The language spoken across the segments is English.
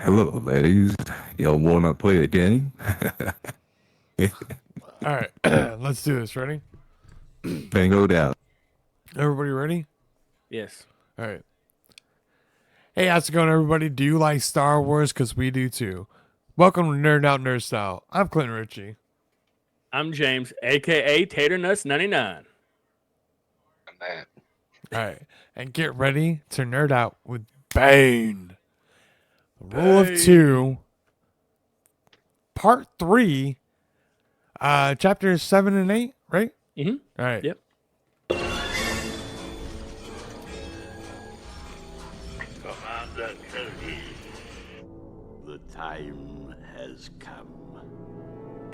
Hello, ladies. Y'all wanna play a game? All right, let's do this. Ready? Bingo down. Everybody ready? Yes. All right. Hey, how's it going, everybody? Do you like Star Wars? Because we do too. Welcome to Nerd Out Nerd Style. I'm Clinton Ritchie. I'm James, aka Tater Nuts 99. Matt. All right, and get ready to nerd out with Bane. The Rule of Two, Part 3, chapters 7 and 8, right? Mm-hmm. All right. Yep. Commander Cody, the time has come.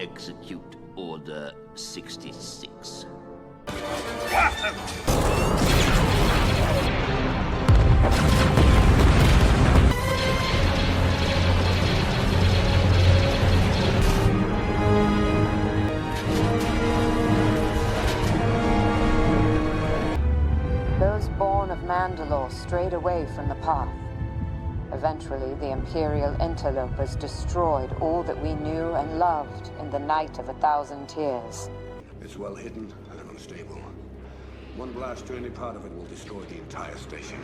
Execute Order 66. Those born of Mandalore strayed away from the path. Eventually, the Imperial interlopers destroyed all that we knew and loved in the Night of 1,000 Tears. It's well hidden and unstable. One blast to any part of it will destroy the entire station.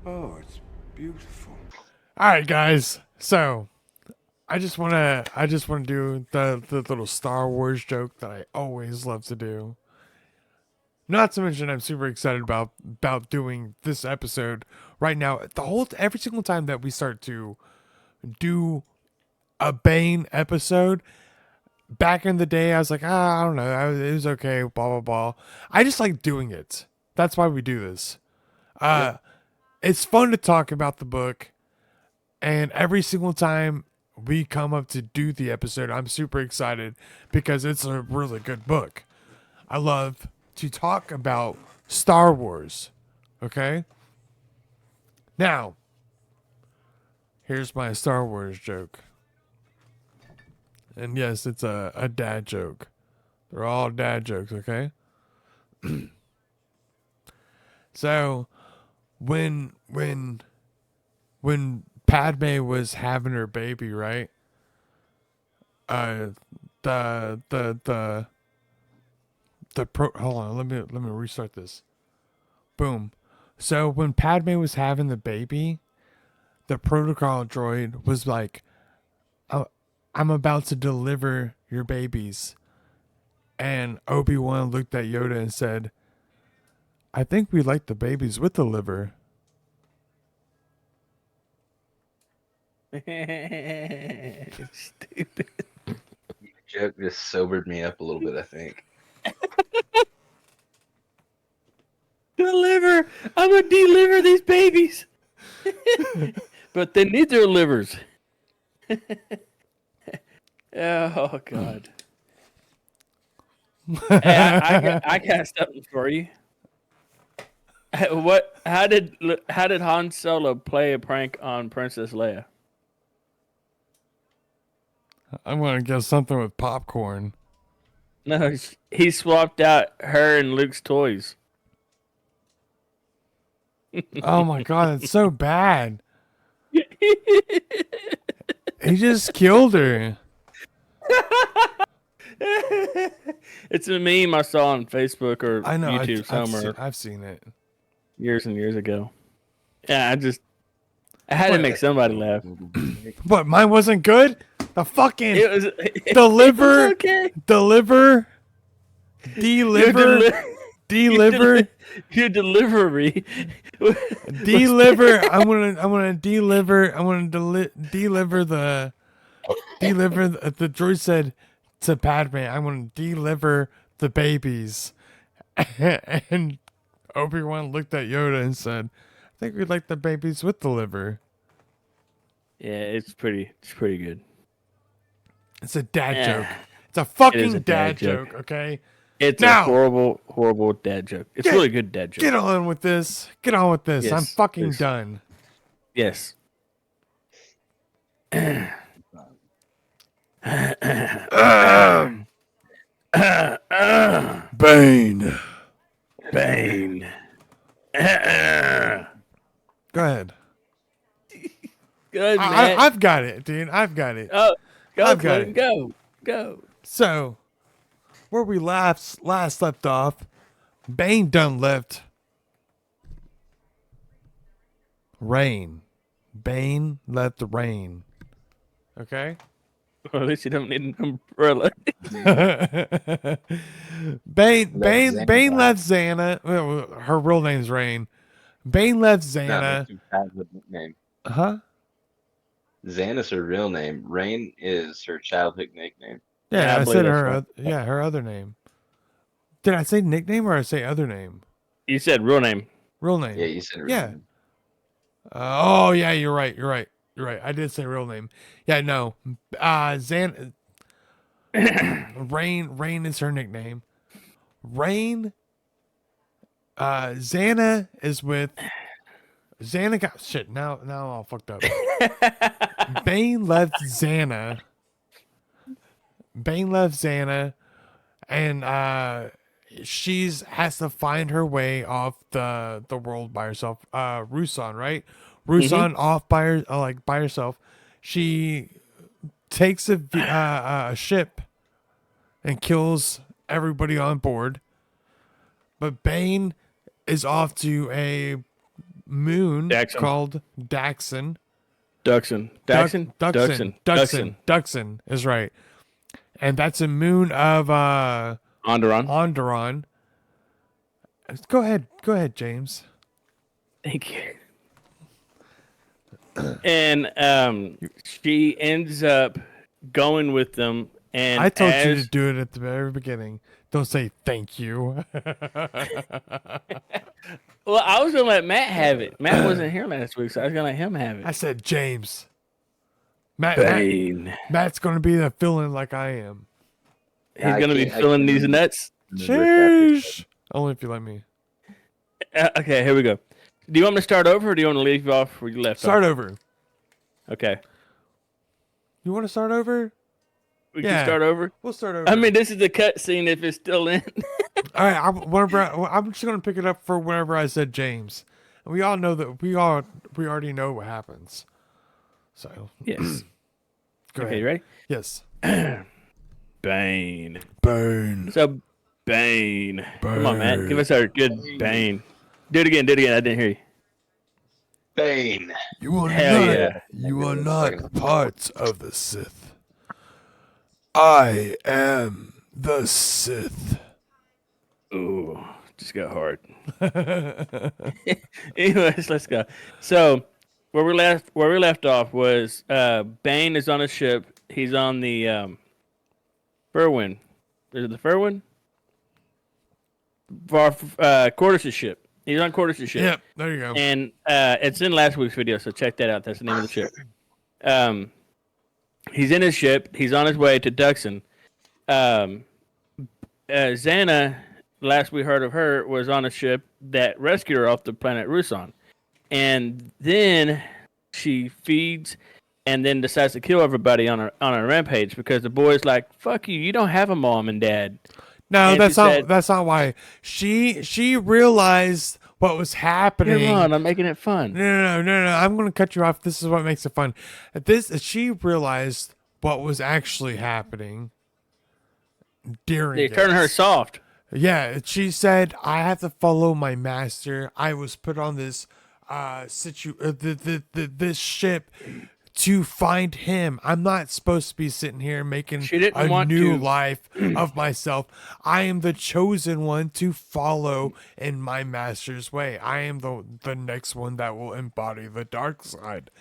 Oh, it's beautiful. All right, guys. So, I just wanna do the little Star Wars joke that I always love to do. Not to mention, I'm super excited about doing this episode right now. Every single time that we start to do a Bane episode, back in the day, I was like, I don't know, it was okay, blah blah blah. I just like doing it. That's why we do this. It's fun to talk about the book, and every single time we come up to do the episode, I'm super excited because it's a really good book. I love to talk about Star Wars. Okay? Now, here's my Star Wars joke. And yes, it's a dad joke. They're all dad jokes, okay? So, when Padme was having her baby, right? Hold on, let me restart this. Boom. So when Padme was having the baby, the protocol droid was like, "Oh, I'm about to deliver your babies." And Obi-Wan looked at Yoda and said, "I think we like the babies with the liver." Stupid. Joke just sobered me up a little bit, I think. Deliver! I'm gonna deliver these babies. But they need their livers. Oh God. Hey, I got something for you. How did Han Solo play a prank on Princess Leia? I'm gonna guess something with popcorn. No, he swapped out her and Luke's toys. Oh my god, it's so bad. He just killed her. It's a meme I saw on Facebook or I know. YouTube somewhere I've seen it. years and years ago. Yeah, I had to make somebody laugh. What? Mine wasn't good. The fucking It was deliver, okay. deliver, deliver, Your delivery. deliver. I'm gonna deliver. Deliver the. The droid said to Padme, "I'm gonna deliver the babies," and Obi-Wan looked at Yoda and said, "I think we'd like the babies with the liver." Yeah, it's pretty good. It's a dad Yeah. joke. It's a fucking It is a dad dad joke. joke. Okay. It's Now- a horrible dad joke. It's really good dad joke. Get on with this. Get on with this. Yes, I'm fucking please. done. Yes. Bane. Bane. Go ahead. Good, Matt. I've got it, dude. I've got it. Oh, go, I've got Clint. it. Go. Go. So, where we last left off, Bane done left rain. Bane left the rain. Okay? Well, at least you don't need an umbrella. Bane left Xana. Well, her real name's Rain. Bane left No, Xana. that's her childhood nickname. Huh? Xana's her real name. Rain is her childhood nickname. Yeah, Yeah, I I believe said that's her. right. Her other name. Did I say nickname or I say other name? You said real name. Real name. Yeah, you said her. Yeah. Oh yeah, you're right. You're right. You're right. I did say real name. Yeah, no. Rain is her nickname. Rain. Xana is with. Xana got shit. Now I'm all fucked up. Bane left Xana. And she's has to find her way off the world by herself. Rusan, right? Rusan off by her, by herself. She takes a ship and kills everybody on board. But Bane is off to a moon Daxon. called Daxon. Duxon is right. And that's a moon of Onderon. Go ahead, James. Thank you. And she ends up going with them. And I told you to do it at the very beginning. Don't say thank you. Well, I was gonna let Matt have it. Matt wasn't here last week, so I was gonna let him have it. I said James. Matt's gonna be the fill-in like I am. He's gonna be filling these nuts. Sheesh. Only if you let me. Okay, here we go. Do you want me to start over, or do you want to leave you off where you left Start off? over. Okay. You want to start over? We can start over? We'll start over. I mean, this is the cut scene if it's still in. All right. I'm just gonna pick it up for whenever I said James. And we all know that we already know what happens. So Yes. go Okay, ahead. you ready? Yes. Bane. Burn. So, Bane. Come on, Matt. Give us our good Bane. Do it again. I didn't hear you. Bane. You are Hell not. yeah. You are not part of the Sith. I am the Sith. Ooh, just got hard. Anyways, let's go. So, where we left off was Bane is on a ship. He's on the Furwin. Is it the Furwin? Cordis' ship. He's on Cordis' ship. Yep. There you go. And it's in last week's video, so check that out. That's the name of the ship. He's in his ship. He's on his way to Duxon. Xana, last we heard of her, was on a ship that rescued her off the planet Rusan. And then she feeds and then decides to kill everybody on a rampage because the boy's like, fuck you, you don't have a mom and dad. No, And that's she not. said- That's not why. She realized what was happening. Come on, I'm making it fun. No. I'm going to cut you off. This is what makes it fun. She realized what was actually happening during. They turn her this. soft. Yeah, she said, "I have to follow my master. I was put on this this ship to find him. I'm not supposed to be sitting here making She didn't a want new to- life of myself. I am the chosen one to follow in my master's way. I am the next one that will embody the dark side."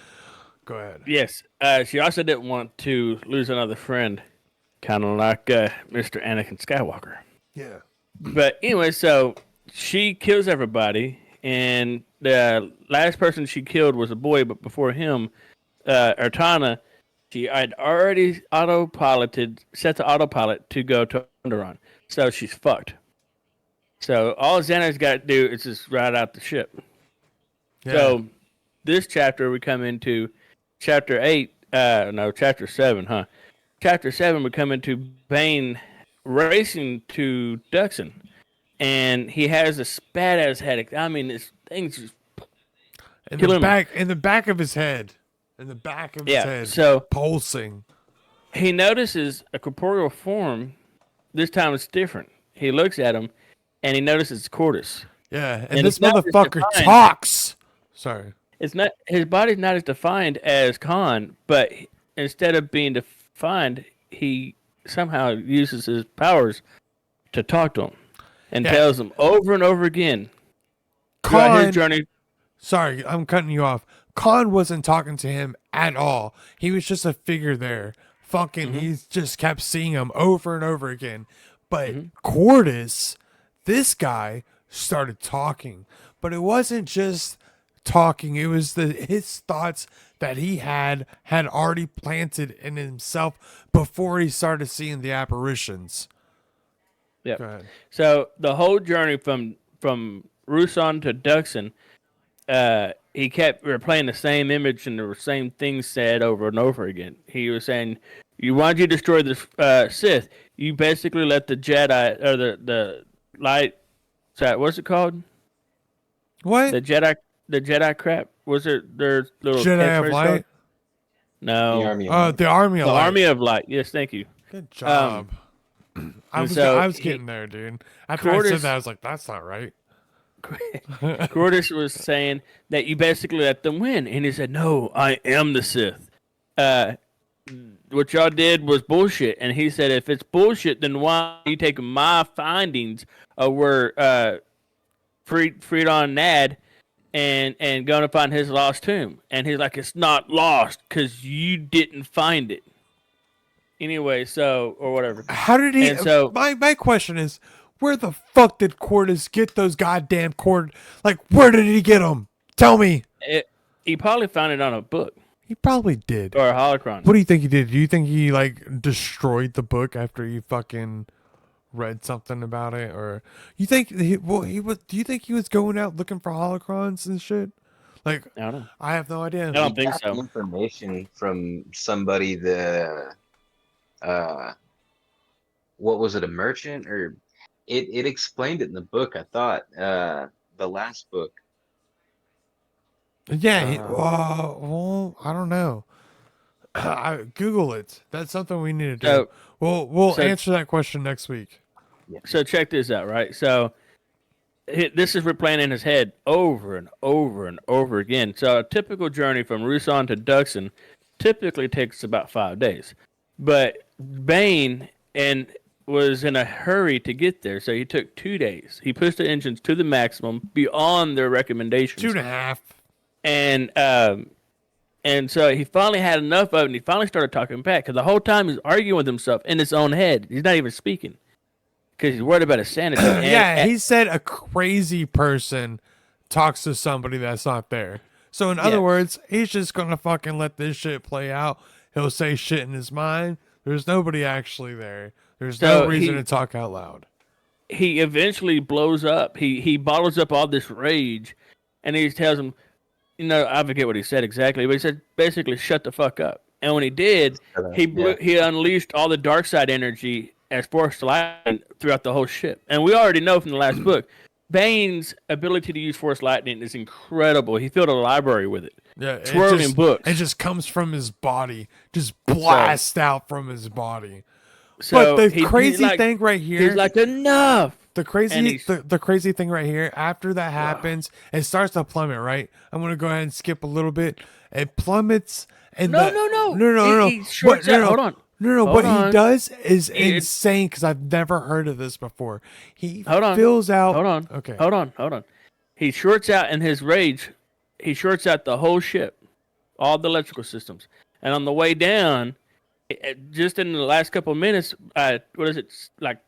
Go ahead. Yes. She also didn't want to lose another friend, kind of like Mr. Anakin Skywalker. Yeah. But anyway, so she kills everybody, and the last person she killed was a boy, but before him, Ertana, she had already set the autopilot to go to Onderon. So she's fucked. So all Xana's got to do is just ride out the ship. Yeah. So this chapter, we come into chapter 8, chapter 7, huh? Chapter 7, we come into Bane racing to Duxon. and he has a badass headache. I mean, this thing's just In killing the him. back, in the back of his head, in the back of his head, So pulsing. he notices a corporeal form. This time it's different. He looks at him, and he notices it's Cordis. Yeah, and And this it's not as motherfucker defined. talks. Sorry. It's not his body's not as defined as Khan, but instead of being defined, he somehow uses his powers to talk to him and Yeah. tells him over and over again throughout Khan, his journey. sorry, I'm cutting you off. Khan wasn't talking to him at all. He was just a figure there. Fucking, he just kept seeing him over and over again. But Cordis, this guy, started talking. But it wasn't just talking. It was his thoughts that he had already planted in himself before he started seeing the apparitions. Yeah. Go ahead. So the whole journey from Rusan to Duxon, he kept replaying the same image and the same things said over and over again. He was saying, why did you destroy the Sith? You basically let the Jedi, or the light, what's it called? What? The Jedi crap? Was it their little Jedi of catchphrase Light? called? No. The Army. of The Army of The Light. Army of Light. Yes, thank you. Good job. I was so getting there, dude. After I said Cordis- that, I was like, that's not right. Cordis was saying that you basically let them win, and he said, "No, I am the Sith. What y'all did was bullshit." And he said, "If it's bullshit, then why are you taking my findings of where freed on Nad and going to find his lost tomb?" And he's like, "It's not lost because you didn't find it." Anyway, so or whatever. How did he? And so- my question is, where the fuck did Cordis get those goddamn Like, where did he get them? Tell me. He probably found it on a book He probably did. or a holocron. What do you think he did? Do you think he like destroyed the book after he fucking read something about it, or you think he was? Do you think he was going out looking for holocrons and shit? Like, I don't know. I have no idea. I don't think got the so. information from somebody what was it, a merchant, or it explained it in the book, I thought, the last book. Yeah. Well, I don't know. Google it. That's something we need to do. So- we'll so- answer that question next week. So check this out, right? So this is replaying in his head over and over and over again. So a typical journey from Rusan to Duxon typically takes about 5 days. But Bane was in a hurry to get there, so he took 2 days. He pushed the engines to the maximum beyond their recommendations. 2.5. And so he finally had enough of it, and he finally started talking back. Because the whole time he's arguing with himself in his own head. He's not even speaking. Because he's worried about his sanity. And- Yeah, he said a crazy person talks to somebody that's not there. So in other Yeah. words, he's just gonna fucking let this shit play out. He'll say shit in his mind. There's nobody actually there. There's no So reason to talk out loud. he eventually blows up. He bottles up all this rage, and he tells him, I forget what he said exactly, but he said basically, "Shut the fuck up." And when he did, he unleashed all the dark side energy as force lightning throughout the whole ship. And we already know from the last book, Bane's ability to use force lightning is incredible. He filled a library with it. Yeah, Swirling books. It just comes from his body, just blast out from his body. So but the crazy like, thing right here, he's like, enough. the and crazy, he's- the crazy thing right here, after that happens, it starts to plummet. Right, I'm gonna go ahead and skip a little bit. It plummets, and No. He shorts out. Hold on. No, Hold what on. he does is It's- insane because I've never heard of this before. He Hold on. fills out. Hold on. Okay. Hold on. He shorts out in his rage. He shorts out the whole ship, all the electrical systems. And on the way down, just in the last couple of minutes, what is it, like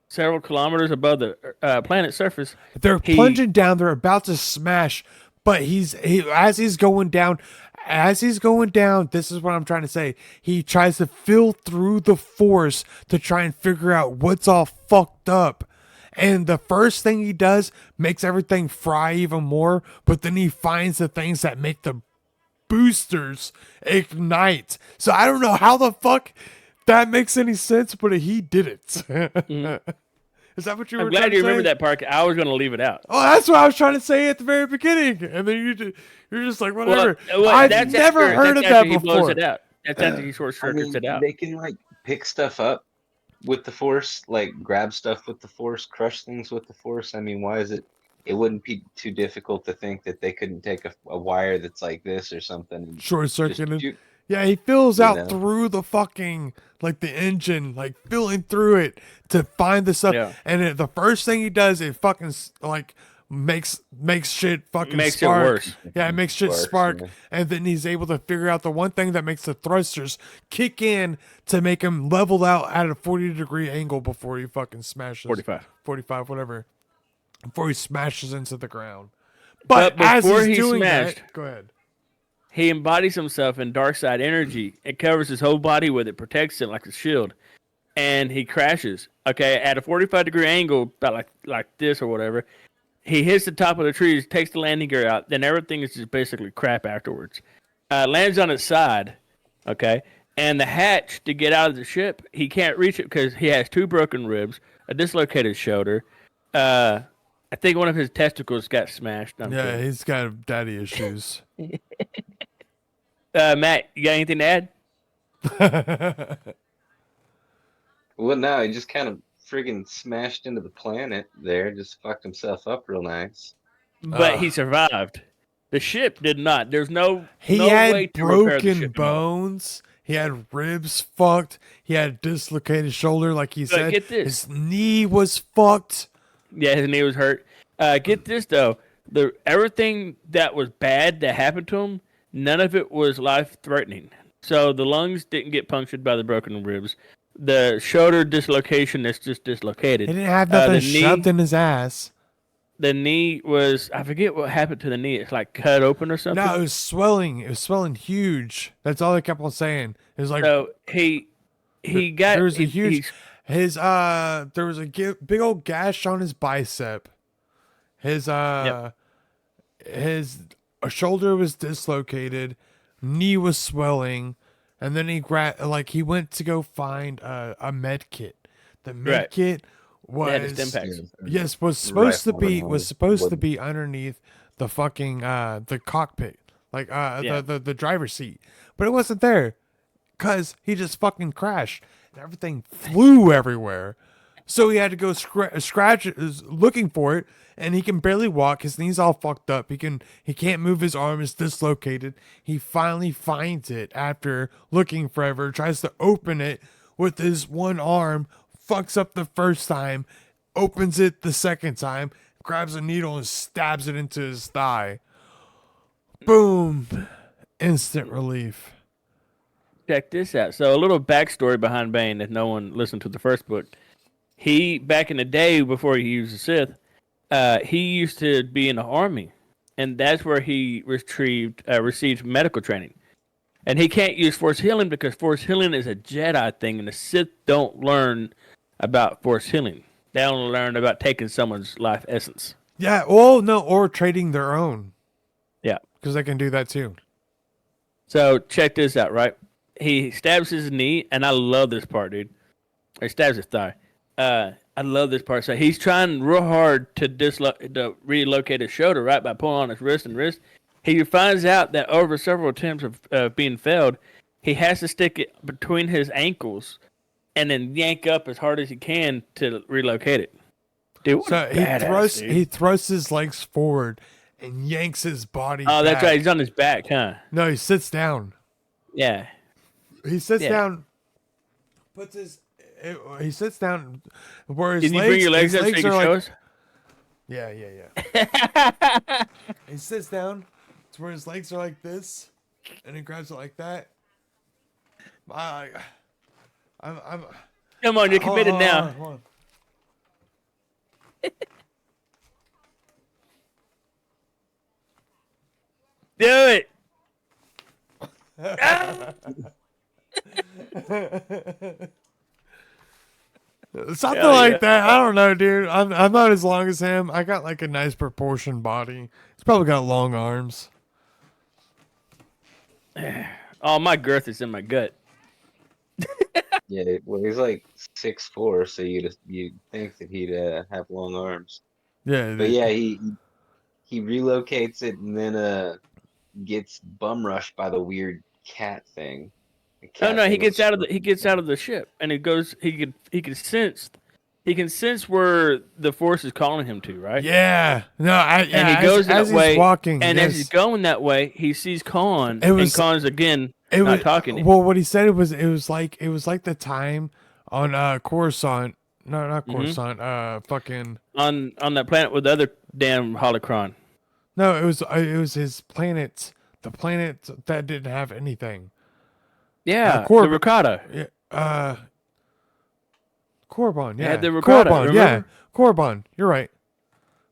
several kilometers above the planet's surface? They're plunging down. They're about to smash. But as he's going down, this is what I'm trying to say. He tries to feel through the force to try and figure out what's all fucked up. And the first thing he does makes everything fry even more. But then he finds the things that make the boosters ignite. So I don't know how the fuck that makes any sense, but he did it. Is that what you I'm were trying glad to you remember say? that part. I was going to leave it out. Oh, that's what I was trying to say at the very beginning, and then you're just like whatever. Well, I've that's never after, heard that's of that after he blows before. it out. That's after he short I circuits mean, it out. they can like pick stuff up with the Force, like grab stuff with the Force, crush things with the Force. I mean, why is it? It wouldn't be too difficult to think that they couldn't take a wire that's like this or something and Short just circuited. shoot, Yeah, he fills you out know? through the fucking like the engine, like filling through it to find the stuff. Yeah. And the first thing he does, it fucking like makes shit fucking Makes it spark. worse. Yeah, it makes shit Sparks, spark. yeah. And then he's able to figure out the one thing that makes the thrusters kick in to make him level out at a 40-degree angle before he fucking smashes 45, whatever. Before he smashes into the ground. But as before he's he doing smashed, that, go ahead. he embodies himself in dark side energy. It covers his whole body with it, protects it like a shield. And he crashes. Okay, at a 45-degree angle, about like this or whatever. He hits the top of the trees, takes the landing gear out, then everything is just basically crap afterwards. Lands on its side, okay? And the hatch to get out of the ship, he can't reach it because he has 2 broken ribs, a dislocated shoulder. I think one of his testicles got smashed. Yeah, he's got daddy issues. Matt, you got anything to add? Well, no, he just kind of friggin' smashed into the planet there, just fucked himself up real nice. But he survived. The ship did not. There's no He no way had to repair the broken ship tomorrow. bones. He had ribs fucked. He had dislocated shoulder, like he said. get this. His knee was fucked. Yeah, his knee was hurt. Get this though, everything that was bad that happened to him, none of it was life threatening. So the lungs didn't get punctured by the broken ribs. The shoulder dislocation is just dislocated. He didn't have nothing the shoved in his ass. The knee was, I forget what happened to the knee. It's like cut open or something. No, it was swelling. It was swelling huge. That's all they kept on saying. It was like So he got there was a he- huge his there was a big old gash on his bicep. His his shoulder was dislocated, knee was swelling, and then he went to go find a med kit. The med Right. kit They had the was stim packs. yes was supposed to be Rifle and underneath the fucking the cockpit, like Yeah. the driver's seat, but it wasn't there because he just fucking crashed and everything flew everywhere. So he had to go scratch looking for it, and he can barely walk. His knee's all fucked up. He can't move his arm. It's dislocated. He finally finds it after looking forever. Tries to open it with his one arm. Fucks up the first time. Opens it the second time. Grabs a needle and stabs it into his thigh. Boom! Instant relief. Check this out. So a little backstory behind Bane, if no one listened to the first book. He, back in the day before he used the Sith, he used to be in the army, and that's where he received medical training. And he can't use Force healing because Force healing is a Jedi thing, and the Sith don't learn about Force healing. They only learn about taking someone's life essence. Yeah. Well, no, or trading their own. Yeah. Because they can do that too. So check this out, right? He stabs his knee, and I love this part, dude. Or he stabs his thigh. I love this part. So he's trying real hard to relocate his shoulder, right, by pulling on his wrist and wrist. He finds out that over several attempts of being failed, he has to stick it between his ankles and then yank up as hard as he can to relocate it. Dude, what So a badass, dude. he thrusts his legs forward and yanks his body. Oh, that's back. right. He's on his back, huh? No, he sits down. Yeah. He sits Yeah. down. He sits down where his Can you legs. bring your legs his up so you can are show like, us? Yeah. He sits down to where his legs are like this, and he grabs it like that. I'm Come on, you're committed now. hold on. Do it. Something Hell like yeah. that. I don't know, dude. I'm not as long as him. I got like a nice proportioned body. He's probably got long arms. Oh, my girth is in my gut. Yeah, well, he's like 6'4", so you'd think that he'd have long arms. Yeah. But yeah, he relocates it and then gets bum rushed by the weird cat thing. The Oh cat no, he thing with gets the out of the scorpion tail. ship and it goes. He can sense where the force is calling him to, right? Yeah. No, And he as goes that he's way. walking, And as he's yes. going that way, he sees Khan, It and was Khan's again it not was talking to him. well what he said it was like the time on Coruscant. No, not Hmm. Coruscant. Fucking On that planet with the other damn holocron. no, it was his planet, the planet that didn't have anything. Yeah, the Corb Ricotta. yeah, Corbon, It had yeah. the Ricotta. Corbon, yeah. Remember? Corbon, you're right.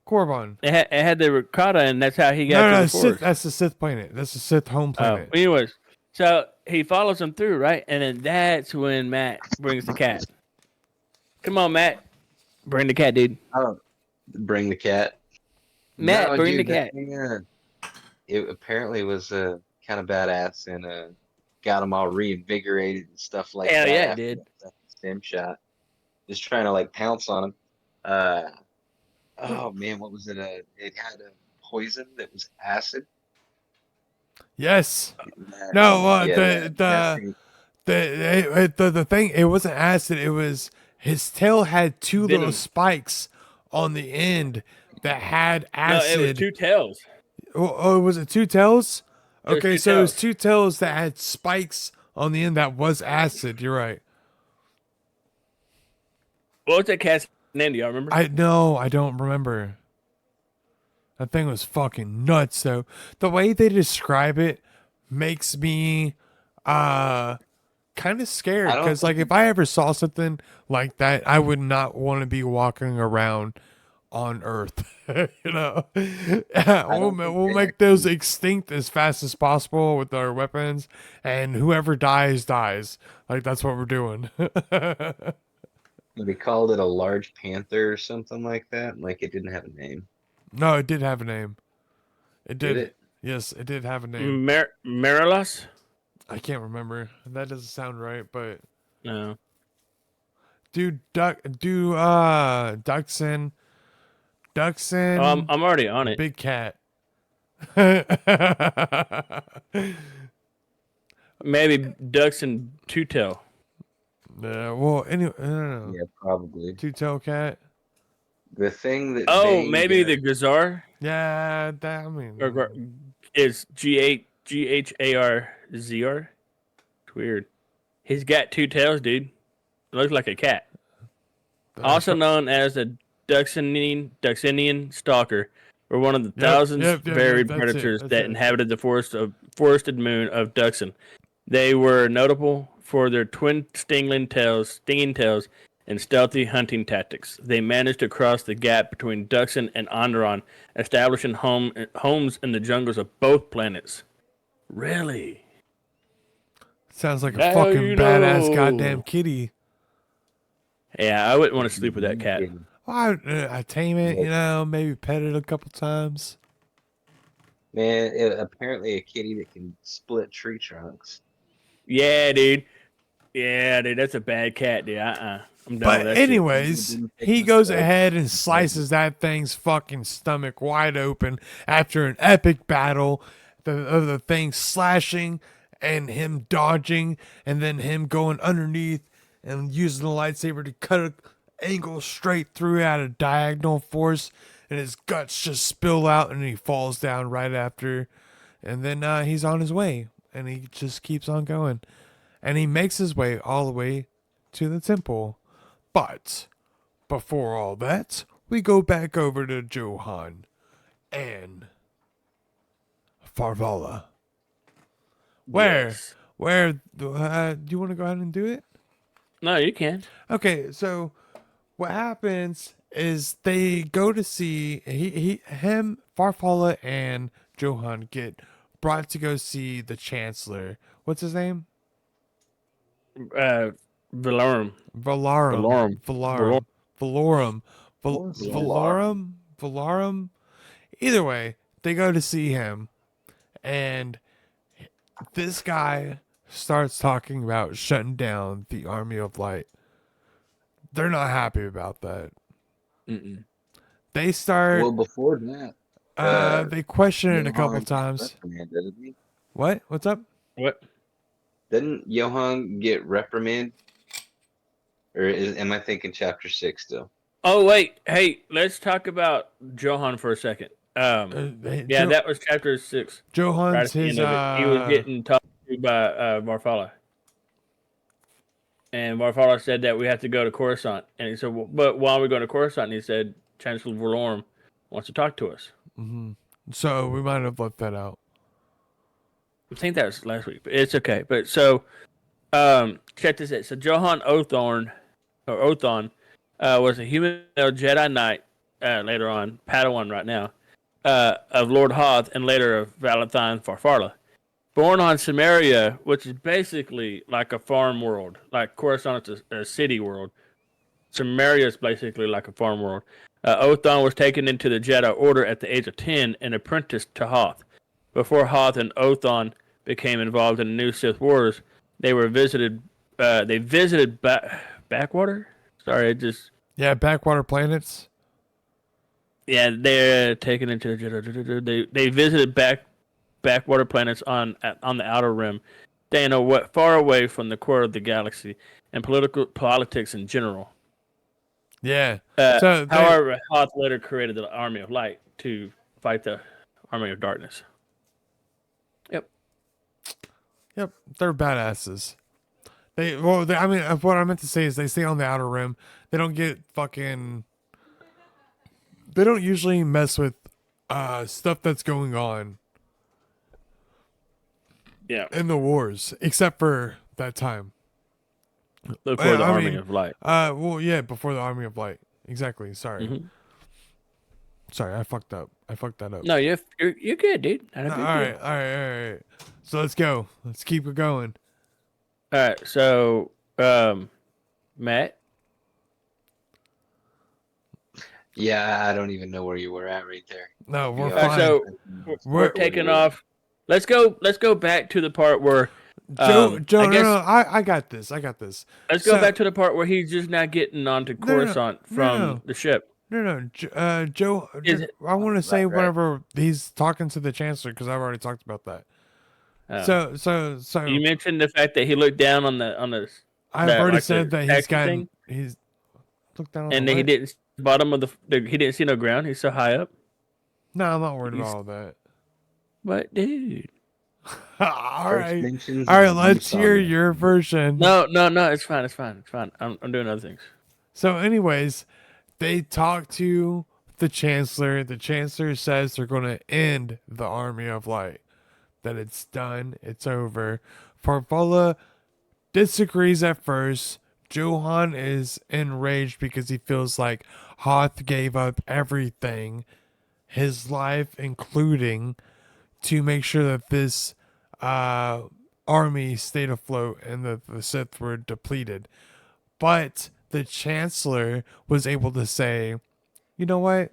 Corbon. It had the Ricotta, and that's how he got No, to no, the Sith, force. that's the Sith planet. That's the Sith home planet. Anyways, so he follows him through, right? And then that's when Matt brings the cat. Come on, Matt. Bring the cat, dude. Oh, bring the cat. Matt, No, bring the dude, that cat. thing, it apparently was kind of badass and got them all reinvigorated and stuff like Hell that yeah, it after did. that second stem shot. Just trying to like pounce on him. Uh, oh man, what was it? It had a poison that was acid. Yes. That, No, yeah, that thing. the thing, it wasn't acid, it was his tail had two little Venom. spikes on the end that had No, it was acid. two tails. Oh, was it two tails? It was Okay, two so it was tails. two tails that had spikes on the end that was acid. You're right. What was that cat's name? Do y'all remember? I know, I don't remember. That thing was fucking nuts though. The way they describe it makes me kind of scared I don't because like think if I ever saw something like that, I would not want to be walking around on Earth. You know, don't think we'll they make those extinct as fast as possible with our weapons, and whoever dies dies. Like that's what we're doing. they called it a large panther or something like that. Like it didn't have a name, No, it did have a name. It did did. it? Yes, it did have a name. Marilas? I can't remember. That doesn't sound right, but No. Duxon, Duxon, I'm already on it. big cat. Maybe ducks and two tail. Well, anyway, I don't know. Yeah, probably. Two-tail cat. The thing that Oh, banged maybe the Gazar Yeah, that, I mean, or is GHARZR. It's weird. He's got two tails, dude. It looks like a cat. Also known as a Duxinian stalker, or one of the thousands varied that's predators it. that inhabited the forested moon of Duxon. They were notable for their twin stinging tails, and stealthy hunting tactics. They managed to cross the gap between Duxon and Onderon, establishing homes in the jungles of both planets. Really? Sounds like a Now fucking you badass know. goddamn kitty. Yeah, I wouldn't want to sleep with that cat. Well, I tame it, you know, maybe pet it a couple times. Man, apparently a kitty that can split tree trunks. Yeah, dude. Yeah, dude, that's a bad cat, dude. I'm done But with that shit. anyways, he goes ahead and slices that thing's fucking stomach wide open after an epic battle of the thing slashing and him dodging and then him going underneath and using the lightsaber to cut an angle straight through at a diagonal force, and his guts just spill out and he falls down right after, and then he's on his way and he just keeps on going and he makes his way all the way to the temple. But before all that, we go back over to Johan and Farvala. Yes. Where do you want to go ahead and do it? No, you can. Okay, so what happens is they go to see Farfalla and Johan get brought to go see the Chancellor. What's his name? Valorum. Valarum. Valorum. Valarum. Valorum. Valarum. Valarum. Either way, they go to see him, and this guy starts talking about shutting down the Army of Light. They're not happy about that. Mm-mm. They start. Well, before that, They question it a couple Johan got times. reprimanded, didn't he? What? What's up? What? Didn't Johan get reprimanded? Or am I thinking chapter 6 still? Oh wait, hey, let's talk about Johan for a second. Yeah, that was chapter 6. Right Johan's at the his end of it, he was getting talked to by Varfala, and Varfala said that we have to go to Coruscant, and he said, well, "But why are we going to Coruscant?" And he said, "Chancellor Valorum wants to talk to us." So we might have left that out. I think that was last week, but it's okay. But so, check this out. So Johan Othon, was a human Jedi Knight, later on Padawan right now, of Lord Hoth, and later of Valentine Farfarla. Born on Samaria, which is basically like a farm world, like Coruscant is a city world. Samaria is basically like a farm world. Othon was taken into the Jedi Order at the age of 10 and apprenticed to Hoth. Before Hoth and Othon became involved in the new Sith Wars, they were visited. They visited Backwater. Sorry, Yeah, backwater planets. yeah, they're taken into the Jedi. They visited backwater planets on the outer rim, staying far away from the core of the galaxy and politics in general. Yeah. So However, Hoth later created the Army of Light to fight the Army of Darkness. Yep, they're badasses. I mean, what I meant to say is they stay on the outer rim. They don't get fucking. They don't usually mess with stuff that's going on Yeah, in the wars, except for that time. before the I Army mean, of Light. Well, yeah, before the Army of Light. Exactly. Sorry. Mhm. Sorry, I fucked up. I fucked that up. No, you're good, dude. Not a all big right, deal. all right, all right. So let's go. Let's keep it going. All right, so Matt. Yeah, I don't even know where you were at right there. No, we're Yeah. fine. So we're taking off. Let's go back to the part where Joe, I guess no, I got this. I got this. let's go back to the part where he's just not getting onto Coruscant from the ship. No, Joe. Is it- I want to say right. whenever he's talking to the Chancellor because I've already talked about that. Oh. So You mentioned the fact that he looked down on the I've that, already like, said the that he's taxi thing, he's looked down on and the then he what? didn't see the bottom of he didn't see no ground. He's so high up. No, I'm not worried about He's- all that. But dude, all First right, mentions all right. of Let's hear Usama. your version. no, it's fine. I'm doing other things. So, anyways, they talk to the Chancellor. The Chancellor says they're going to end the Army of Light. That it's done. It's over. Farfalla disagrees at first. Johan is enraged because he feels like Hoth gave up everything, his life including, to make sure that this army stayed afloat and that the Sith were depleted. But the Chancellor was able to say, you know what?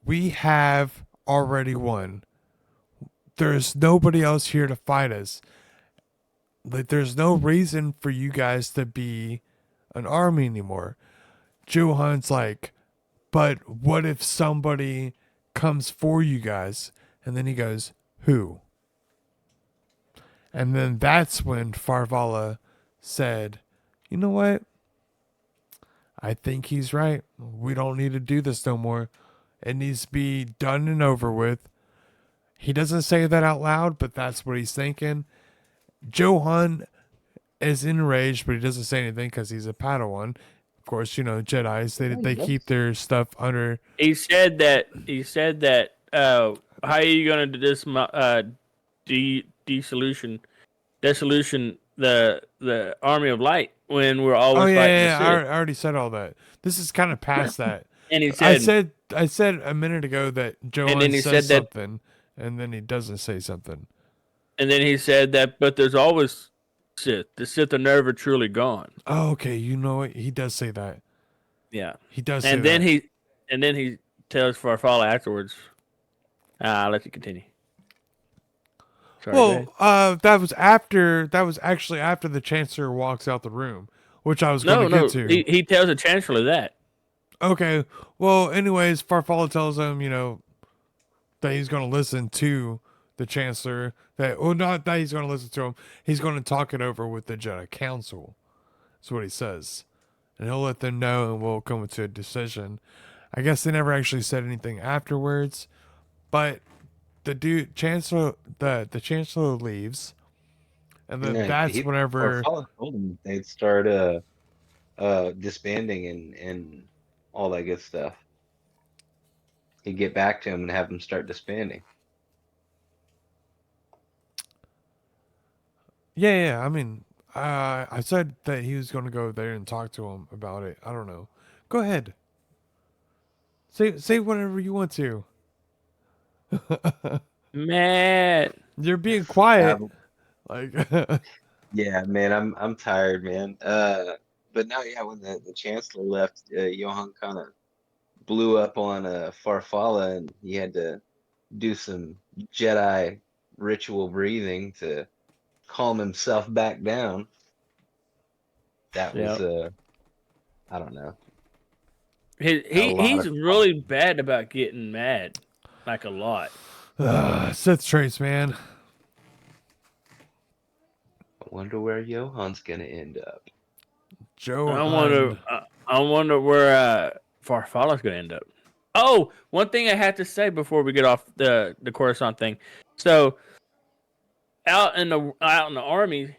We have already won. There's nobody else here to fight us. Like, there's no reason for you guys to be an army anymore. Johan's like, but what if somebody comes for you guys? And then he goes, who? And then that's when Farfalla said, you know what? I think he's right. We don't need to do this no more. It needs to be done and over with. He doesn't say that out loud, but that's what he's thinking. Johan is enraged, but he doesn't say anything because he's a Padawan. Of course, you know, Jedis, they keep their stuff under. He said that. How are you going to dissolution the Army of Light when we're always fighting the Sith? I already said all that. This is kind of past that. And he said, I said a minute ago that Johan then he says said that- something, and then he doesn't say something. and then he said that, but there's always Sith. The Sith are never truly gone. Oh, okay. You know what? He does say that. Yeah. He does say And then that. he tells Farfalla afterwards. I'll let you continue. Sorry, go ahead. Well, that was actually after the Chancellor walks out the room, which I was going to No, get to. he tells the Chancellor that. Okay. Well, anyways, Farfalla tells him, that he's going to listen to the Chancellor. Not that he's going to listen to him. He's going to talk it over with the Jedi Council. That's what he says. And he'll let them know and we'll come to a decision. I guess they never actually said anything afterwards. But the Chancellor leaves. And then Yeah, that's whenever... Farfalla told him they'd start disbanding and all that good stuff. He'd get back to him and have him start disbanding. Yeah. I mean, I said that he was going to go there and talk to him about it. I don't know. Go ahead. Say whatever you want to. Matt. You're being quiet. Um, Like, Yeah, man, I'm tired, man. But no, yeah, when the Chancellor left, Johann kind of blew up on Farfalla, and he had to do some Jedi ritual breathing to calm himself back down. That was Yep. I don't know. He's really bad about getting mad, like a lot. Sith traits, man. I wonder where Johann's gonna end up. Joe. I wonder where Farfalla's gonna end up. Oh, one thing I have to say before we get off the Coruscant thing. So out in the army,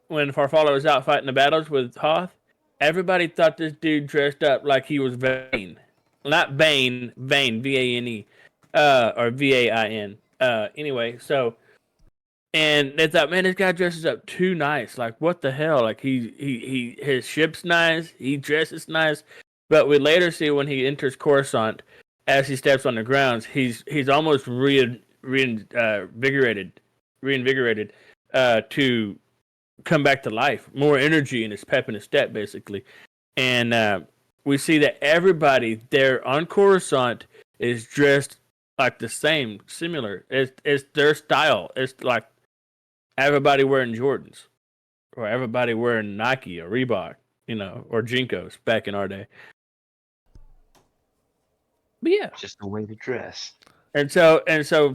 when Farfalla was out fighting the battles with Hoth, everybody thought this dude dressed up like he was Vane. Not Vane, Vane, or Vain. Anyway, so and they thought, man, this guy dresses up too nice. Like, what the hell? Like, his ship's nice. He dresses nice. But we later see when he enters Coruscant, as he steps on the grounds, he's almost reinvigorated to come back to life. More energy in his pep in his step, basically. And we see that everybody there on Coruscant is dressed like the same, similar. It's their style. It's like everybody wearing Jordans, or everybody wearing Nike or Reebok, or Jinkos back in our day. But yeah, Just the way to dress. and so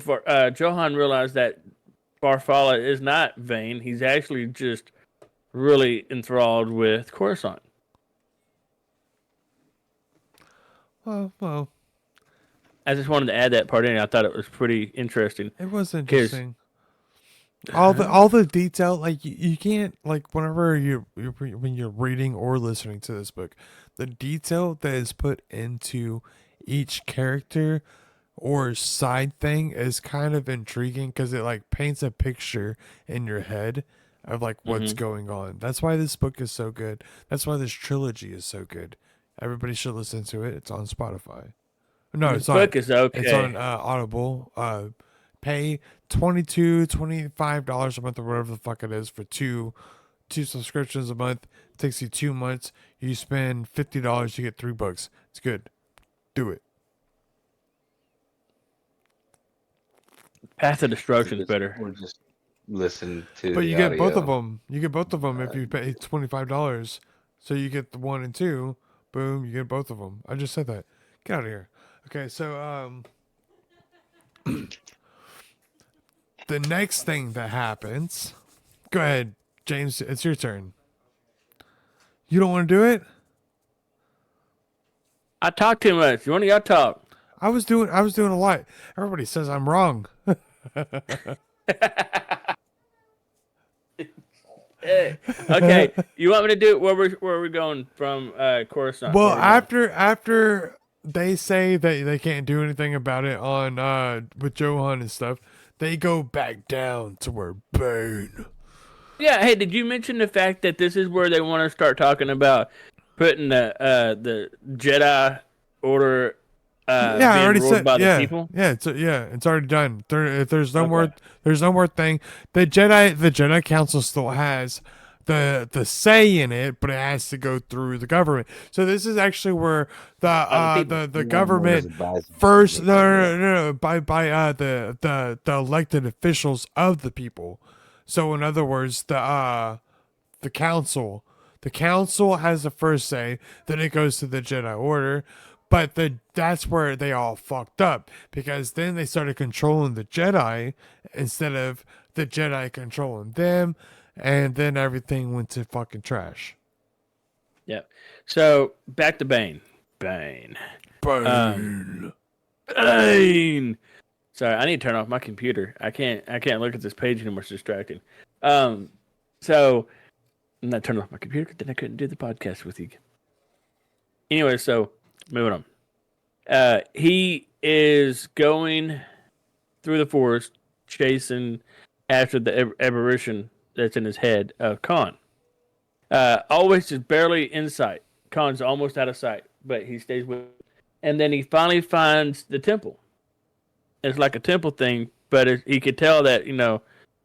for Johan realized that Farfalla is not vain. He's actually just really enthralled with Coruscant. Well, I just wanted to add that part in. I thought it was pretty interesting. it was interesting. All the detail, like you can't, like, whenever when you're reading or listening to this book, the detail that is put into each character or side thing is kind of intriguing because it like paints a picture in your head of like what's going on. That's why this book is so good. That's why this trilogy is so good. Everybody should listen to it. It's on Spotify. No, This book is okay. It's on Audible. Pay $25 a month or whatever the fuck it is for two subscriptions a month. It takes you 2 months. You spend $50, you get 3 books. It's good. Do it. Path of Destruction is better. Or just listen to. But the you get both audio. of them. You get both of them if you pay $25. So you get the 1 and 2. Boom, you get both of them. I just said that. Get out of here. Okay, so the next thing that happens. Go ahead, James. It's your turn. You don't want to do it? I talk too much. One of y'all talk. I was doing a lot. Everybody says I'm wrong. Okay, you want me to do it? Where are we going from Coruscant? Well, Where are we going? after they say that they can't do anything about it on with Johan and stuff, they go back down to where Bane. Yeah, hey, did you mention the fact that this is where they want to start talking about putting the Jedi Order Yeah, I being already ruled said. by Yeah, the people? yeah, it's already done. If there's no Okay. more, there's no more thing. The Jedi Council still has the say in it, but it has to go through the government. So this is actually where the government first no by the elected officials of the people. So in other words, the council. The council has the first say, then it goes to the Jedi Order, but that's where they all fucked up, because then they started controlling the Jedi instead of the Jedi controlling them, and then everything went to fucking trash. Yep. So back to Bane. Bane. Bane. Sorry, I need to turn off my computer. I can't look at this page anymore. It's distracting. So I'm not turning off my computer because then I couldn't do the podcast with you. Anyway, so moving on. He is going through the forest, chasing after the apparition that's in his head of Khan. Always just barely in sight. Khan's almost out of sight, but he stays with him. And then he finally finds the temple. It's like a temple thing, but he could tell that,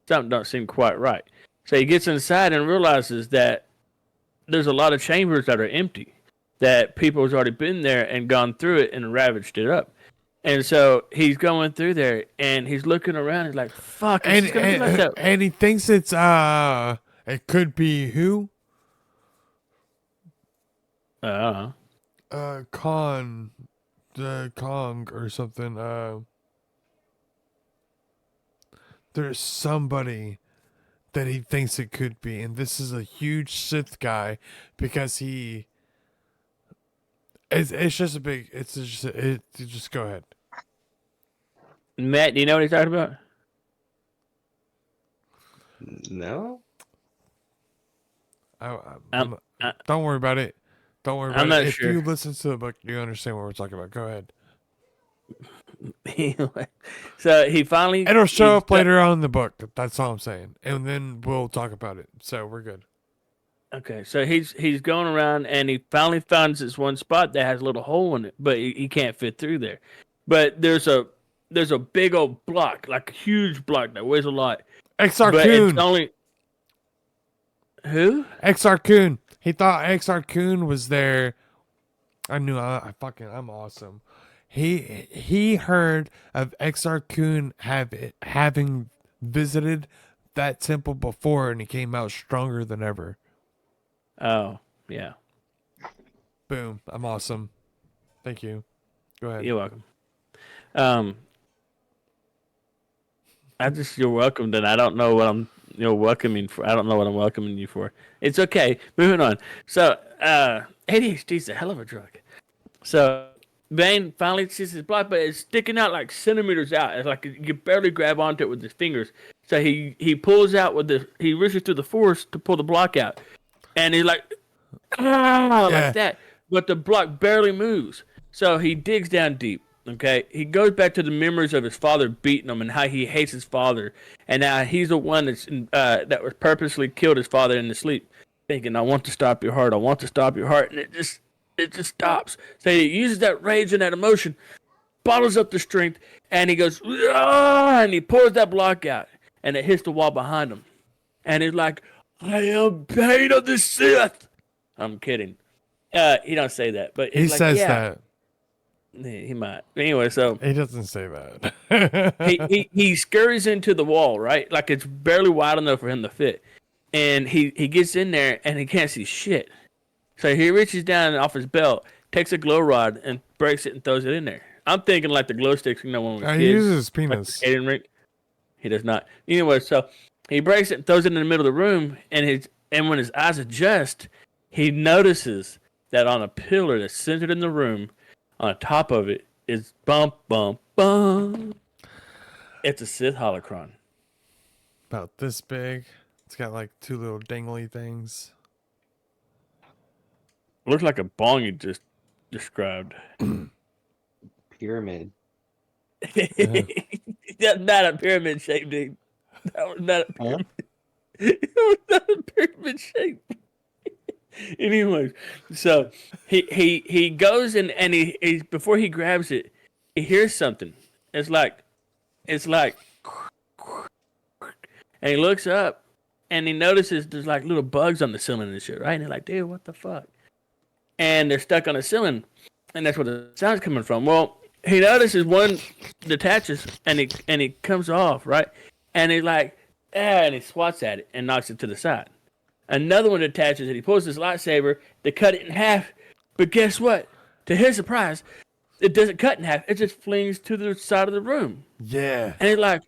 something don't seem quite right. So he gets inside and realizes that there's a lot of chambers that are empty, that people has already been there and gone through it and ravaged it up. And so he's going through there and he's looking around. He's like, fuck. And he thinks it's, it could be who? Kong or something. There's somebody that he thinks it could be, and this is a huge Sith guy because it's just a big. Just go ahead. Matt, do you know what he's talking about? No. Don't worry about it. Don't worry about I'm not it. sure. If you listen to the book, you understand what we're talking about. Go ahead. Anyway, so he finally... It'll show up later on in the book. That's all I'm saying. And then we'll talk about it. So we're good. Okay, so he's going around and he finally finds this one spot that has a little hole in it, but he can't fit through there. But there's a big old block, like a huge block that weighs a lot. Exar But Kun. it's only... Who? Exar Kun. He thought Exar Kun was there. I knew I'm awesome. He heard of Exar Kun having visited that temple before, and he came out stronger than ever. Oh, yeah. Boom. I'm awesome. Thank you. Go ahead. You're welcome. You're welcome. Then I don't know what I'm welcoming for. I don't know what I'm welcoming you for. It's okay. Moving on. So, ADHD is a hell of a drug. So, Bane finally sees his block, but it's sticking out like centimeters out. It's like you can barely grab onto it with his fingers. So he pulls out he reaches through the force to pull the block out, and he's like, like that. But the block barely moves. So he digs down deep. Okay, he goes back to the memories of his father beating him and how he hates his father, and now he's the one that was purposely killed his father in his sleep, thinking, "I want to stop your heart. I want to stop your heart," and it just stops. So he uses that rage and that emotion, bottles up the strength, and he goes, and he pulls that block out, and it hits the wall behind him, and he's like, "I am Bane of the Sith." I'm kidding. He don't say that, but he says that. He might. Anyway, so he doesn't say that. he scurries into the wall, right? Like it's barely wide enough for him to fit. And he gets in there and he can't see shit. So he reaches down off his belt, takes a glow rod and breaks it and throws it in there. I'm thinking like the glow sticks, when we were kids. He uses his penis. Like he does not. Anyway, so he breaks it and throws it in the middle of the room, and when his eyes adjust, he notices that on a pillar that's centered in the room, on top of it is bump, bump, bump. It's a Sith holocron. About this big. It's got like two little dangly things. Looks like a bong you just described. Pyramid. That's not a pyramid shape, dude. That was not a pyramid. It was not a pyramid shape. Anyways, so he goes and he before he grabs it, he hears something. It's like, and he looks up, and he notices there's like little bugs on the ceiling and shit, right? And he's like, dude, what the fuck? And they're stuck on the ceiling, and that's where the sound's coming from. Well, he notices one detaches and he comes off, right? And he's like, and he swats at it and knocks it to the side. Another one detaches and he pulls his lightsaber to cut it in half. But guess what? To his surprise, it doesn't cut in half. It just flings to the side of the room. Yeah. And he's like,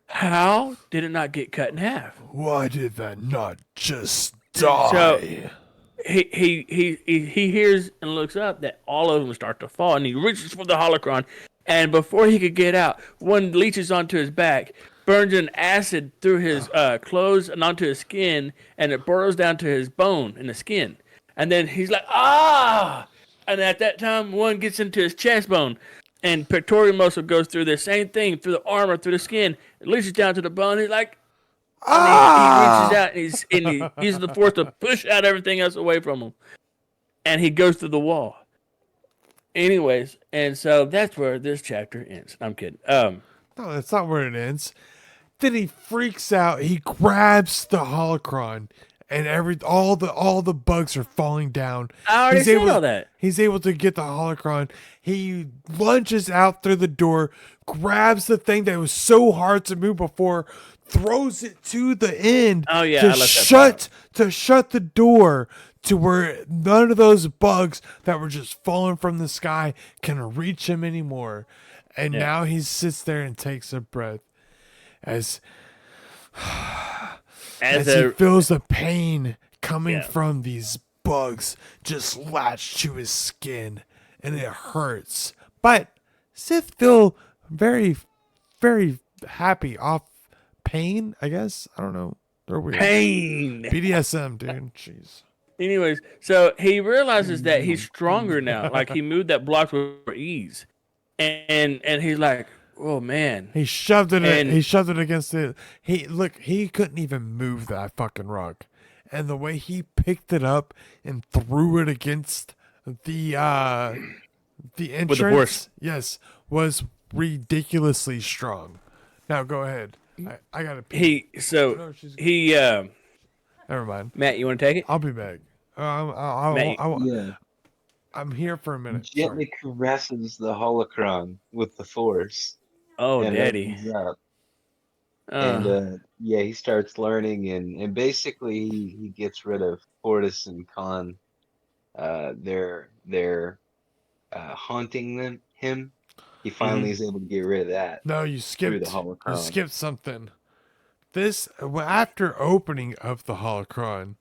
how did it not get cut in half? Why did that not just die? He hears and looks up that all of them start to fall, and he reaches for the holocron, and before he could get out, one leaches onto his back, burns an acid through his clothes and onto his skin, and it burrows down to his bone in the skin. And then he's like, ah! And at that time, one gets into his chest bone, and pectoral muscle goes through the same thing, through the armor, through the skin. It leaches down to the bone. He's like, and he reaches out and he uses the force to push out everything else away from him. And he goes through the wall. Anyways, and so that's where this chapter ends. I'm kidding. No, that's not where it ends. Then he freaks out. He grabs the holocron, and all the bugs are falling down. I already said all that. He's able to get the holocron. He lunges out through the door, grabs the thing that was so hard to move before, throws it to the end. Oh yeah, to shut the door to where none of those bugs that were just falling from the sky can reach him anymore. And now he sits there and takes a breath as he feels the pain coming from these bugs just latched to his skin, and it hurts. But Sith feel very, very happy off pain, I guess. I don't know. They're weird. Pain. BDSM, dude. Jeez. Anyways, so he realizes that he's stronger now. Like he moved that block with ease, and he's like, "Oh man!" He shoved it. He shoved it against it. He couldn't even move that fucking rug, and the way he picked it up and threw it against the entrance, with the force. Yes, was ridiculously strong. Now go ahead. I gotta pee. Never mind. Matt, you want to take it? I'll be back. Matt, I'm here for a minute. Gently caresses the holocron with the force. Oh, and daddy. opens up. And he starts learning, and basically he gets rid of Fortis and Khan. They're haunting him. He finally is able to get rid of that. No, you skipped. The holocron. You skipped something. This after opening of the holocron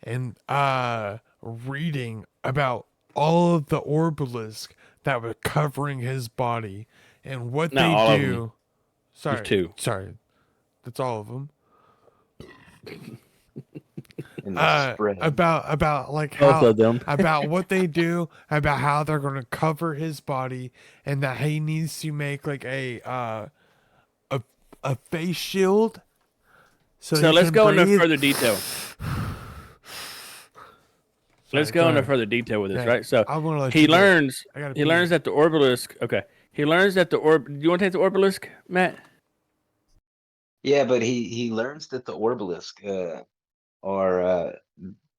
and reading about all of the orbalisk that were covering his body and what they do. Sorry, there's two. Sorry, that's all of them. About like how about what they do, about how they're going to cover his body, and that he needs to make like a face shield. So let's go into further detail. Let's go into further detail with this, right? So he learns that the orbalisk. Okay, he learns that the Do you want to take the orbalisk, Matt? Yeah, but he learns that the orbalisk are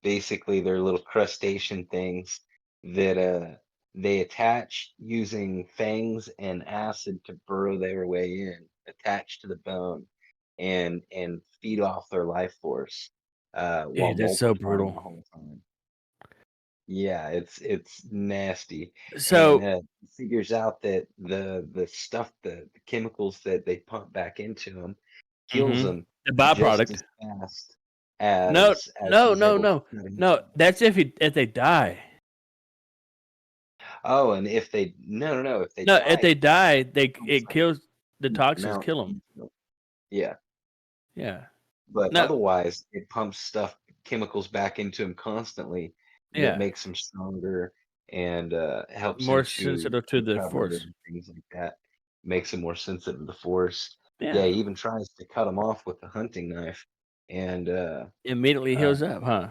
basically they're little crustacean things that they attach using fangs and acid to burrow their way in, attached to the bone, and feed off their life force. Yeah, that's so brutal. The whole time. Yeah, it's nasty. So and, figures out that the stuff, the chemicals that they pump back into them, kills them. The byproduct. Just as fast as no. That's if they die. Oh, and if they if they if they die, it kills the toxins. Kill them. Yeah. Yeah. But otherwise, it pumps chemicals back into them constantly. That makes them stronger and helps more them sensitive to the force. And things like that. Makes them more sensitive to the force. Yeah. He even tries to cut them off with the hunting knife, and immediately heals up, huh?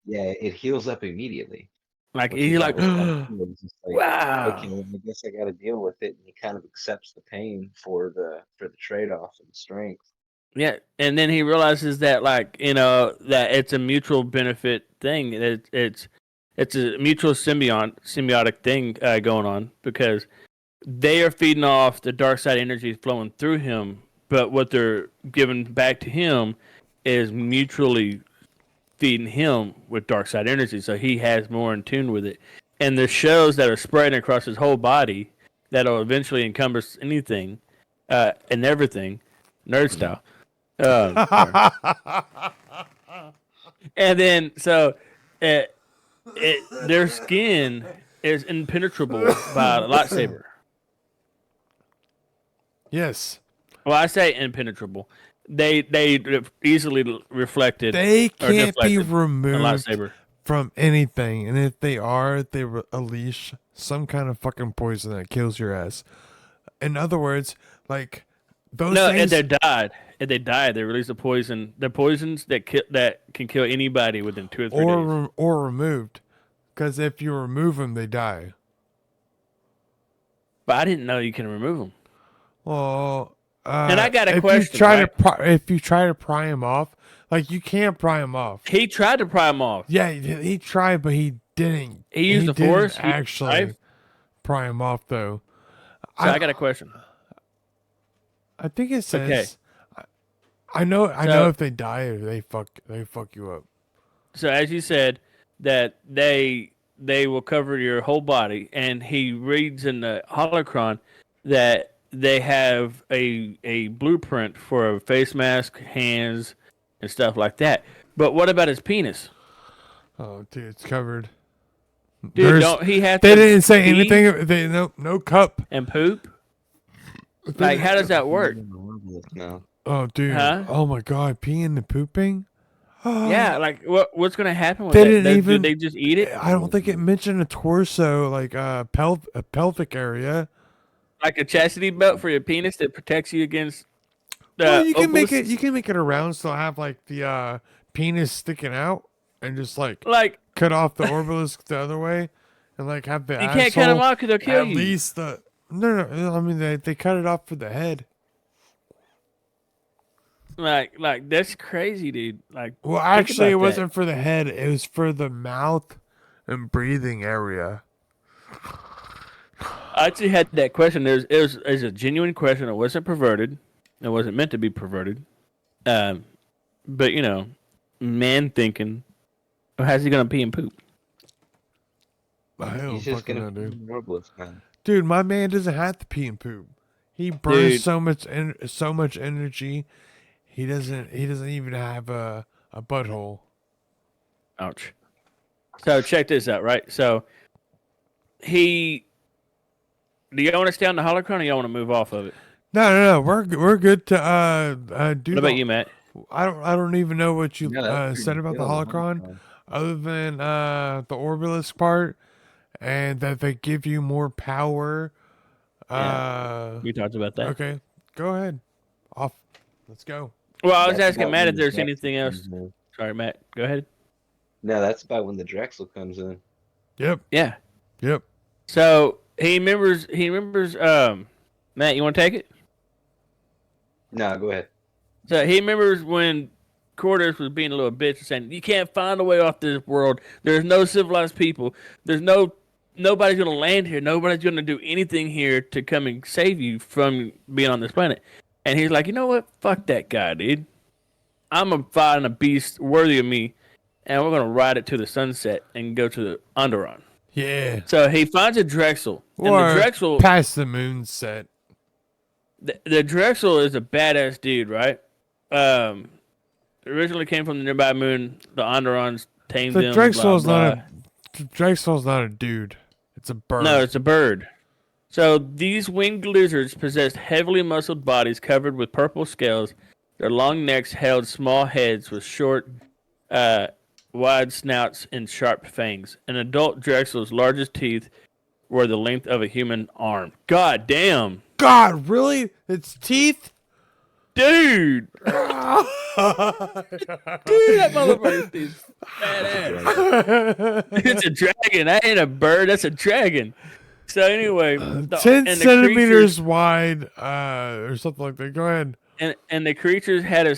Yeah, it heals up immediately. Like he's like, wow. Okay, I guess I got to deal with it, and he kind of accepts the pain for the trade off and strength. Yeah, and then he realizes that, like, that it's a mutual benefit thing. It's a mutual symbiotic thing going on, because they are feeding off the dark side energy flowing through him, but what they're giving back to him is mutually feeding him with dark side energy, so he has more in tune with it. And the shells that are spreading across his whole body that'll eventually encompass anything and everything, nerd style. Sorry. And then their skin is impenetrable by a lightsaber. Yes. Well, I say impenetrable. They easily reflected. They or can't be deflected a removed lightsaber. from anything, and if they are, they unleash some kind of fucking poison that kills your ass. In other words, like those No, things. and they died. They release the poison. The poisons that can kill anybody within 2 or 3 days. Or removed, because if you remove them, they die. But I didn't know you can remove them. Well, And I got a if question, You try right? if you try to pry him off, like you can't pry him off. He tried to pry them off. Yeah, he tried, but he didn't. He used the didn't force. actually pry him off, though. So I got a question. I think it says. Okay. I know if they die, they fuck you up. So as you said, that they will cover your whole body, and he reads in the holocron that they have a blueprint for a face mask, hands, and stuff like that. But what about his penis? Oh, dude, it's covered. Dude, don't he have They to didn't say pee anything. They no cup. and poop? Like, how does that work? No. Oh, dude. Huh? Oh my God, peeing and pooping. Yeah, like what's gonna happen with They that? didn't even. Do they just eat it? I don't think it mentioned a torso, like a pelvic area. Like a chastity belt for your penis that protects you against. Well, you can make obelisks? it. You can make it around, so have like the penis sticking out, and just like Like, cut off the obelisk the other way, and like have the. you can't cut them asshole off because they'll kill At you. least the. No. I mean, they cut it off for the head. Like that's crazy, dude. Like, Well, think actually, it about that. wasn't for the head. It was for the mouth and breathing area. I actually had that question. It was a genuine question. It wasn't perverted. It wasn't meant to be perverted. But man thinking, how's he gonna pee and poop? I don't He's just fucking gonna know, dude. Robles, man. Dude, my man doesn't have to pee and poop. He burns Dude. so much energy. He doesn't even have a butthole. Ouch. So check this out, right? So do y'all want to stay on the holocron, or y'all want to move off of it? No. We're good to do. What about you, Matt? I don't even know what you Yeah, that's said pretty about the cool, holocron, other than the Orbulus part, and that they give you more power. We talked about that. Okay, go ahead. Off. Let's go. Well, I was That's asking about Matt when if the there's Drexel anything else. comes in. Sorry, Matt. Go ahead. No, that's about when the Drexel comes in. Yep. Yeah. Yep. So he remembers. Matt, you want to take it? No, go ahead. So he remembers when Cordes was being a little bitch and saying, "You can't find a way off this world. There's no civilized people. Nobody's gonna land here. Nobody's gonna do anything here to come and save you from being on this planet." And he's like, "You know what? Fuck that guy, dude. I'm gonna find a beast worthy of me, and we're gonna ride it to the sunset and go to the Onderon." Yeah. So he finds a Drexel, and Or the Drexel, past the moon set. the Drexel is a badass dude, right? Originally came from the nearby moon. The Onderons tamed The them. Drexel's blah, not blah. the Drexel's not a dude. It's a bird. No, it's a bird. So these winged lizards possessed heavily muscled bodies covered with purple scales. Their long necks held small heads with short, wide snouts and sharp fangs. An adult Drexel's largest teeth were the length of a human arm. God damn. God, really? Its teeth? Dude! Dude, that motherfucker's teeth badass. It's a dragon. That ain't a bird. That's a dragon. So anyway, 10 centimeters wide, or something like that. Go ahead. and the creatures had a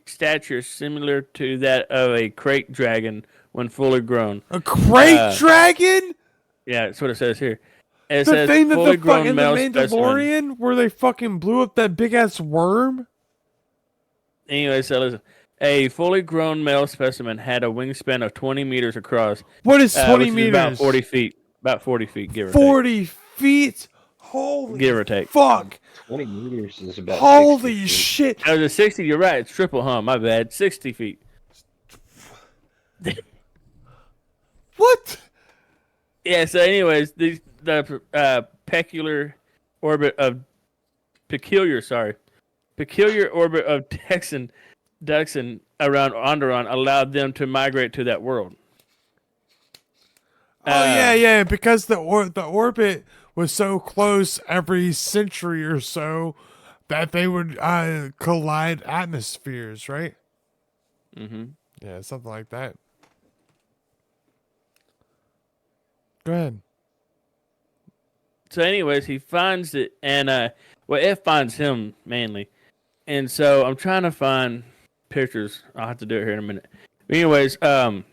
stature similar to that of a crate dragon when fully grown. A crate Uh, dragon? Yeah, that's what it says here. It The says thing that fully the fuck grown in the male specimen. Mandalorian where they fucking blew up that big ass worm? Anyway, so listen. A fully grown male specimen had a wingspan of 20 meters across, What is 20 which is meters? about 40 feet. About 40 feet, give or 40 feet? Holy Give or take. fuck. 20 meters is about 60 Holy feet. shit. take. That was a 60. You're right. It's triple, huh? My bad. 60 feet. What? Yeah. So, anyways, the peculiar orbit of peculiar orbit of Dexon around Onderon allowed them to migrate to that world. Oh yeah, because the orbit was so close every century or so that they would collide atmospheres, right? Mm-hmm. Yeah, something like that. Go ahead. So, anyways, he finds it, and it finds him mainly, and so I'm trying to find pictures. I'll have to do it here in a minute. But anyways, I'm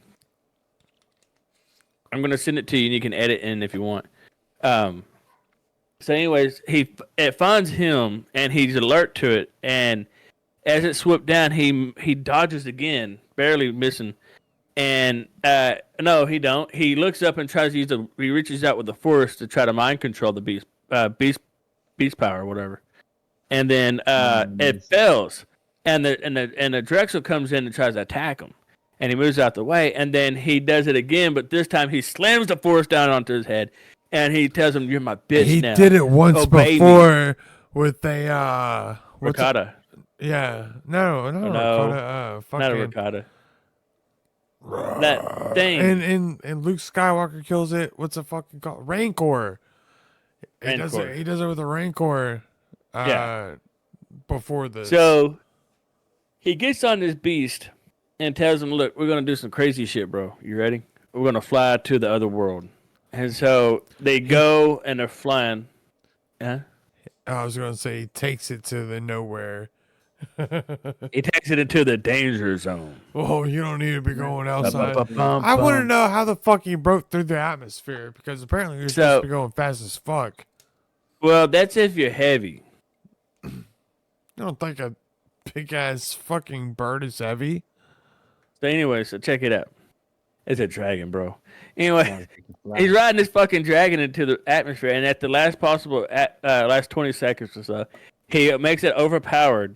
gonna send it to you, and you can edit in if you want. So, anyways, it finds him, and he's alert to it, and as it swooped down, he dodges again, barely missing. And no, he don't. He looks up and tries to use he reaches out with the force to try to mind control the beast power or whatever. And then it fails. And the Drexel comes in and tries to attack him. And he moves out the way, and then he does it again, but this time he slams the force down onto his head, and he tells him, "You're my bitch now." He did it once Obey before me. with a Ricotta. Yeah. No, No. Ricotta. Fucking Not a ricotta. That thing. And Luke Skywalker kills it. What's it fucking called? Rancor. He does Rancor. it with a Rancor. Yeah. Before this. So he gets on this beast and tells him, "Look, we're gonna do some crazy shit, bro. You ready? We're gonna fly to the other world." And so they go and they're flying. Yeah. I was gonna say he takes it to the nowhere. He takes it into the danger zone. Oh, you don't need to be going outside. Ba-ba-ba-bum, I want to bum. know how the fuck he broke through the atmosphere because apparently you're supposed to be going fast as fuck. Well, that's if you're heavy. You don't think a big ass fucking bird is heavy? So anyway, so check it out. It's a dragon, bro. Anyway, he's riding this fucking dragon into the atmosphere, and at the last possible, last 20 seconds or so, he makes it overpowered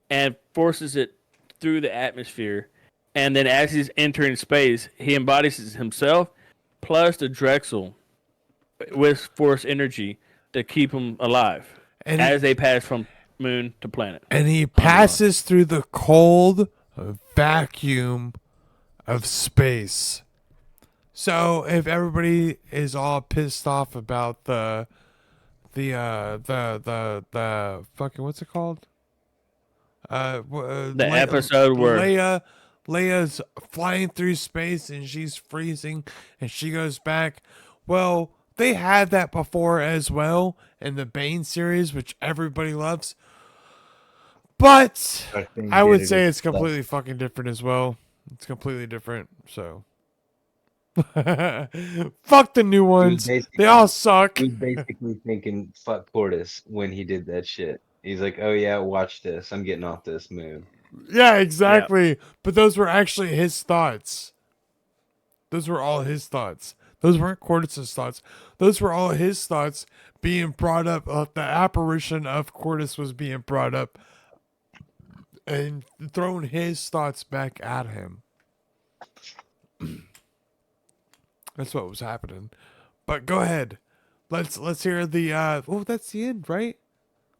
and forces it through the atmosphere. And then as he's entering space, he embodies himself plus the Drexel with force energy to keep him alive And as they pass from moon to planet. And he passes through the cold vacuum of space. So if everybody is all pissed off about the fucking what's it called? The episode where Leia's flying through space and she's freezing and she goes back. Well, they had that before as well in the Bane series, which everybody loves. But I would say it's completely fucking different as well. It's completely different. So fuck the new ones. They all suck. He was basically thinking fuck Cortus when he did that shit. He's like, oh yeah, watch this. I'm getting off this moon. Yeah, exactly. Yeah. But those were actually his thoughts. Those were all his thoughts. Those weren't Cortus's thoughts. Those were all his thoughts being brought up. The apparition of Cortus was being brought up and throwing his thoughts back at him. That's what was happening. But go ahead. Let's hear the that's the end, right?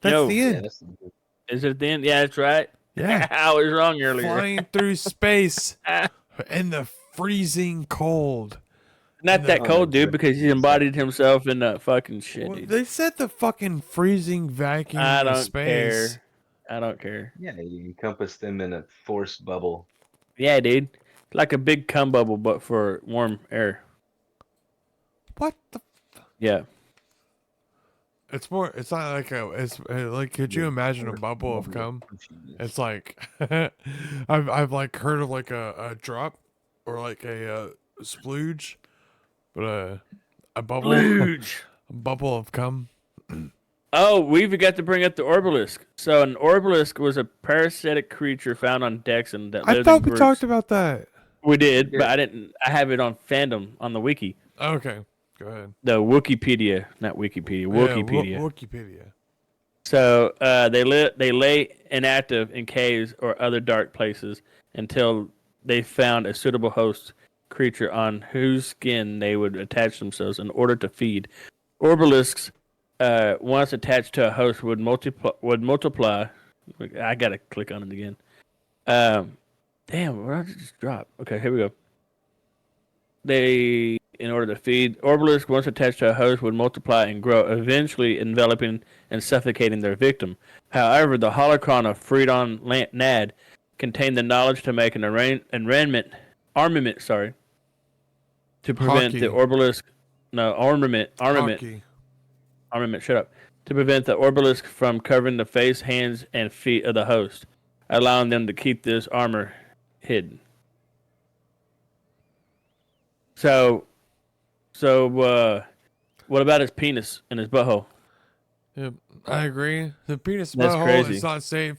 That's the end. Yeah, is it the end? Yeah, that's right. Yeah. I was wrong earlier. Flying through space in the freezing cold. Not that cold, dude, because he embodied himself in the fucking shit, Well, dude. they said the fucking freezing vacuum I of don't space. care. I don't care. Yeah, you encompass them in a force bubble. Yeah, dude. Like a big cum bubble, but for warm air. What the? Yeah. It's more. It's not like a. It's like. Could you imagine a bubble of cum? It's like I've like heard of like a drop or like a splooge, but a bubble Luge. a bubble of cum. Oh, we forgot to bring up the Orbalisk. So an Orbalisk was a parasitic creature found on Dexon that I lived thought in we groups. talked about that. We did, but I didn't. I have it on fandom on the wiki. Okay, go ahead. The Wikipedia, not Wikipedia, Wikipedia. Yeah, Wikipedia. So they lay inactive in caves or other dark places until they found a suitable host creature on whose skin they would attach themselves in order to feed. Orbalisks, once attached to a host, would multiply. I gotta click on it again. Damn, where did it just drop? Okay, here we go. In order to feed, Orbalisk, once attached to a host, would multiply and grow, eventually enveloping and suffocating their victim. However, the holocron of Freedon Nad contained the knowledge to make an armament, to prevent Hockey. the Orbalisk. No, armament. Hockey. Armament, shut up. To prevent the Orbalisk from covering the face, hands, and feet of the host, allowing them to keep this armor hidden. So, what about his penis and his butthole? Yep, I agree. The penis That's butthole crazy. is not safe.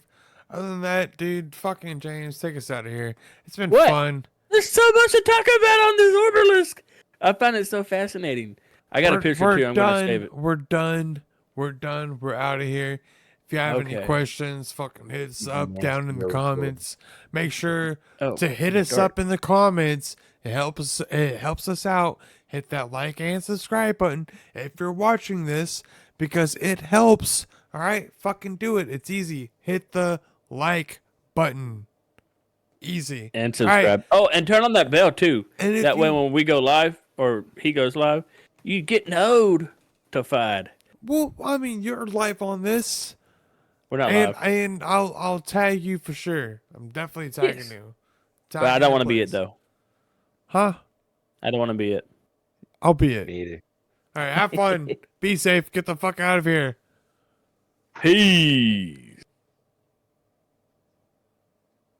Other than that, dude, fucking James, take us out of here. It's been What? fun. There's so much to talk about on this Orbalisk. I find it so fascinating. I got a picture too. I'm gonna save it. We're done. We're done. We're out of here. If you have any Okay. questions, fucking hit us up Yeah, down in the real comments. Make sure Oh, to hit us dark. up in the comments. It helps us out. Hit that like and subscribe button if you're watching this because it helps. All right, fucking do it. It's easy. Hit the like button. Easy. And All right. subscribe. Oh, and turn on that bell too. And if That way, you- when we go live or he goes live, you get notified. Well, I mean, you're live on this. We're not And live, and I'll tag you for sure. I'm definitely tagging Yes. you. but I Tag don't you, want to be it please. though. Huh? I don't want to be it. I'll be it. Me either. All right, have fun. Be safe. Get the fuck out of here. Peace.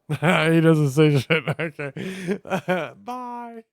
He doesn't say shit. Okay. Bye.